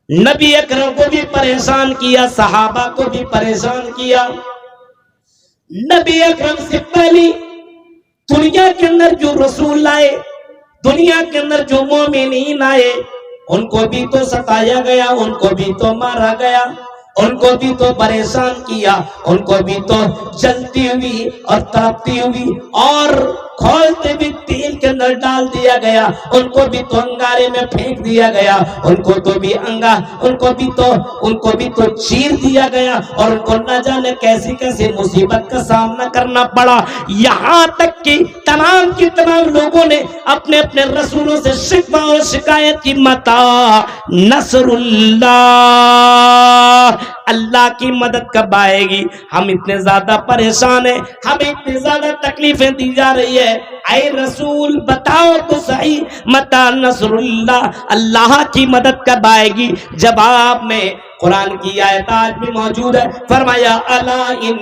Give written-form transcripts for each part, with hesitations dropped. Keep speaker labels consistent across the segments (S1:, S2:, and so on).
S1: نبی اکرم کو بھی پریشان کیا، صحابہ کو بھی پریشان کیا۔ نبی اکرم سے پہلی دنیا کے اندر جو رسول آئے، دنیا کے اندر جو مومنین آئے، ان کو بھی تو ستایا گیا، ان کو بھی تو مارا گیا، ان کو بھی تو پریشان کیا، ان کو بھی تو جلتی ہوئی اور تڑپتی ہوئی اور کھولتے بھی تیل کے اندر ڈال دیا گیا، ان کو بھی تو انگارے میں پھینک دیا گیا، ان کو بھی تو چیر دیا گیا، اور ان کو نہ جانے کیسی کیسی مصیبت کا سامنا کرنا پڑا۔ یہاں تک کہ تمام کی تمام لوگوں نے اپنے اپنے رسولوں سے شکوہ اور شکایت کی، متا نصر اللہ، اللہ کی مدد کب آئے گی؟ ہم اتنے زیادہ پریشان ہیں، ہمیں اتنی زیادہ تکلیفیں دی جا رہی ہے، اے رسول بتاؤ تو صحیح، متا نصر اللہ، اللہ کی مدد کب آئے گی؟ جواب میں قرآن کی آیت آج بھی موجود ہے، فرمایا الا ان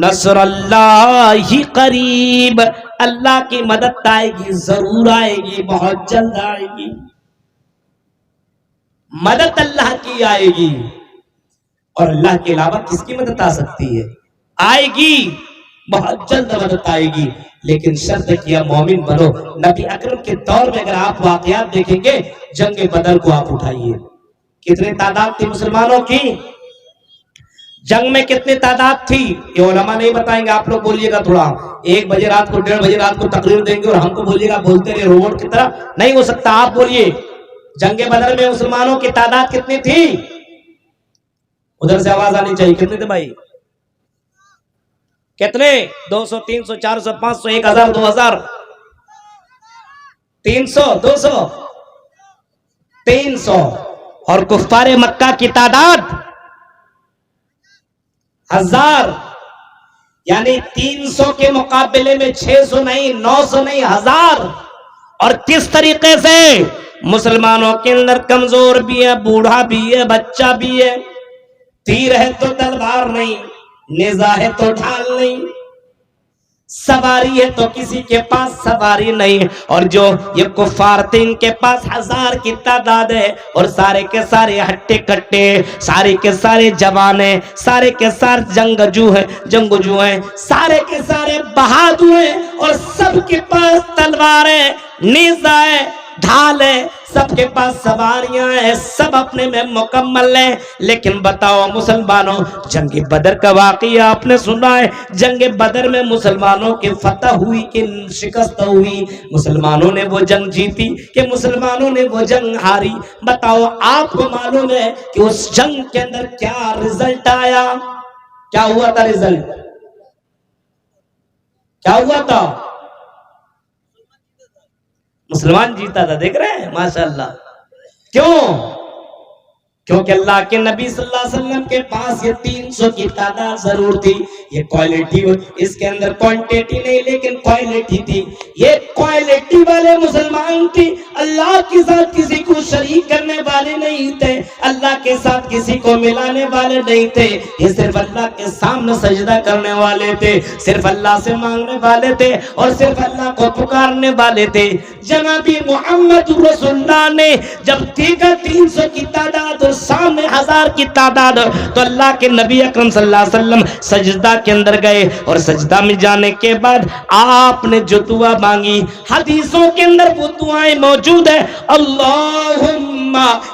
S1: نصر اللہ قریب، اللہ کی مدد آئے گی، ضرور آئے گی، بہت جلد آئے گی۔ مدد اللہ کی آئے گی، اور اللہ کے علاوہ کس کی مدد آ سکتی ہے؟ آئے گی، بہت جلد مدد آئے گی، لیکن شرط کیا مومن بنو۔ نبی اکرم کے دور میں اگر آپ واقعات دیکھیں گے، جنگ بدر کو آپ اٹھائیے، کتنی تعداد تھی مسلمانوں کی؟ جنگ میں کتنی تعداد تھی؟ یہ علماء نہیں بتائیں گے، آپ لوگ بولیے گا تھوڑا، 1 بجے رات کو 1:30 بجے رات کو تقریر دیں گے اور ہم کو بولیے گا بولتے رہے روبوٹ کی طرح، نہیں ہو سکتا۔ آپ بولیے جنگ بدر میں مسلمانوں کی تعداد کتنی تھی؟ ادھر سے آواز آنی چاہیے، کتنے تھے بھائی؟ کتنے؟ 200 300 400 500 1000 2000 300 200 300، اور کفار مکہ کی تعداد 1000، یعنی 300 کے مقابلے میں 600 نہیں 900 نہیں 1000۔ اور کس طریقے سے؟ مسلمانوں کے اندر کمزور بھی ہے، بوڑھا بھی ہے، بچہ بھی ہے، تیر ہے تو تلوار نہیں، نیزہ ہے تو ڈھال نہیں، سواری ہے تو کسی کے پاس سواری نہیں، اور جو یہ کفار تھے ان کے پاس 1000 کی تعداد ہے، اور سارے کے سارے ہٹے کٹے، سارے کے سارے جوان ہیں، سارے کے سارے جنگجو ہیں، سارے کے سارے بہادر ہیں، اور سب کے پاس تلوار ہے، نیزہ ہے، ڈھال ہے، سب کے پاس سواریاں ہیں، سب اپنے میں مکمل ہیں۔ لیکن بتاؤ مسلمانوں، جنگ بدر کا واقعہ آپ نے سنا ہے، جنگ بدر میں مسلمانوں کی فتح ہوئی کہ شکست ہوئی؟ مسلمانوں نے وہ جنگ جیتی کہ مسلمانوں نے وہ جنگ ہاری؟ بتاؤ آپ کو معلوم ہے کہ اس جنگ کے اندر کیا رزلٹ آیا؟ کیا ہوا تھا رزلٹ؟ کیا ہوا تھا؟ مسلمان جیتا تھا، دیکھ رہے ہیں ماشاءاللہ۔ کیوں؟ کیونکہ اللہ کے نبی صلی اللہ علیہ وسلم کے پاس یہ 300 کی تعداد ضرور تھی۔ یہ کوالٹی، اس کے اندر کوانٹیٹی نہیں لیکن کوالٹی تھی، یہ کوالٹی والے مسلمان تھی۔ اللہ کے ساتھ کسی کو شریک کرنے والے نہیں تھے، اللہ کے ساتھ کسی کو ملانے والے نہیں تھے، یہ صرف اللہ کے سامنے سجدہ کرنے والے تھے، صرف اللہ سے مانگنے والے تھے، اور صرف اللہ کو پکارنے والے تھے۔ جناب محمد رسول اللہ نے جب دیکھا 300 کی تعداد اور سامنے 1000 کی تعداد، تو اللہ کے نبی اکرم صلی اللہ علیہ وسلم سجدہ کے اندر گئے، اور سجدہ میں جانے کے بعد آپ نے جو دعا مانگی، حدیثوں کے اندر وہ دعائیں موجود ہے، اللہم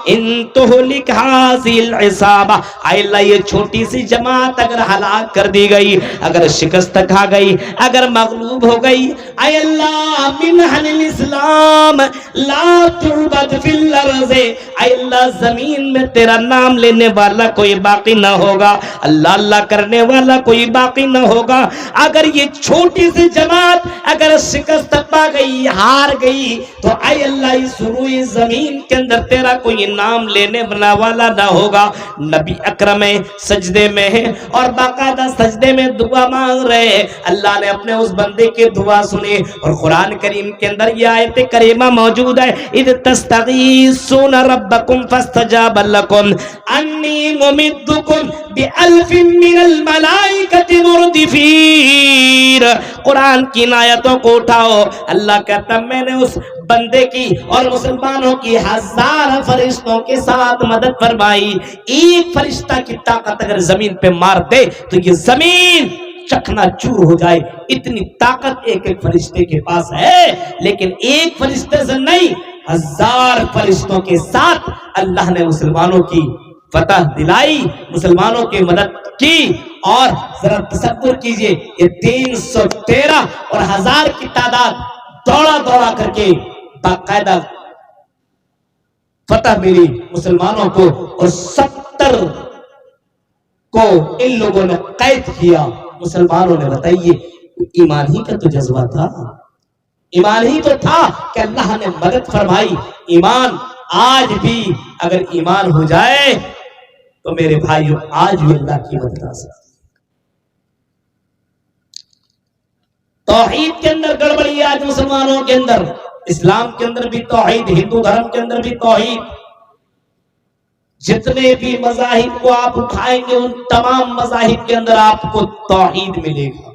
S1: ان تہلک ھذی العصابہ، اے اللہ یہ چھوٹی سی جماعت اگر ہلاک کر دی گئی، اگر شکست کھا گئی، اگر مغلوب ہو گئی، اے اللہ من اہل الاسلام لا تعبد فی الارض، اے اللہ زمین میں تیرا نام لینے والا کوئی باقی نہ ہوگا، اللہ اللہ کرنے والا کوئی باقی نہ ہوگا۔ اگر یہ چھوٹی سی جماعت اگر شکست پا گئی، ہار گئی، تو اے اللہ اس روئی زمین کے اندر تیرا کوئی نام لینے والا نہ ہوگا۔ نبی اکرم سجدے میں ہے اور باقاعدہ سجدے میں دعا مانگ رہے ہیں، اللہ نے اپنے اس بندے کی دعا سنی، اور قرآن کریم کے اندر یہ آیت کریمہ موجود ہے، اذ تستغیثون ربکم فاستجاب لکم، انی ممدکم بألف من الملائکۃ مردفین. قرآن کی ان آیتوں کو اٹھاؤ. اللہ کہتا میں نے اس بندے کی اور مسلمانوں کی 1000 فرشتوں کے ساتھ مدد فرمائی. ایک فرشتہ کی طاقت اگر زمین پہ مار دے تو یہ زمین چکنا چور ہو جائے. اتنی طاقت ایک ایک فرشتے کے پاس ہے. لیکن ایک فرشتے سے نہیں، 1000 فرشتوں کے ساتھ اللہ نے مسلمانوں کی فتح دلائی، مسلمانوں کی مدد کی. اور ذرا تصور کیجئے یہ 313 اور 1000 کی تعداد دوڑا دوڑا کر کے باقاعدہ فتح ملی مسلمانوں کو، اور 70 کو ان لوگوں نے قید کیا. مسلمانوں نے بتائیے ایمان ہی کا تو جذبہ تھا، ایمان ہی تو تھا کہ اللہ نے مدد فرمائی. ایمان آج بھی اگر ایمان ہو جائے تو میرے بھائیو آج بھی اللہ کی مدد آ سکتی. توحید کے اندر گڑبڑی ہے آج مسلمانوں کے اندر. اسلام کے اندر بھی توحید، ہندو دھرم کے اندر بھی توحید. جتنے بھی مذاہب کو آپ اٹھائیں گے ان تمام مذاہب کے اندر آپ کو توحید ملے گا.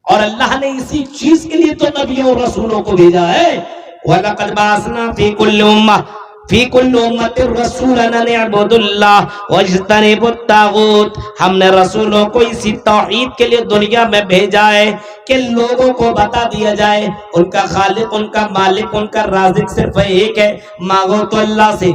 S1: اور اللہ نے اسی چیز کے لیے تو نبیوں اور رسولوں کو بھیجا ہے. وَلَقَدْ بَعَثْنَا فِي كُلِّ أُمَّةٍ رَسُولًا أَنِ اعْبُدُوا اللَّهَ وَاجْتَنِبُوا الطَّاغُوتَ. ہم نے رسولوں کو اسی توحید کے لیے دنیا میں بھیجا ہے کہ لوگوں کو بتا دیا جائے ان کا خالق، ان کا مالک، ان کا رازق صرف ایک ہے. مانگو تو اللہ سے،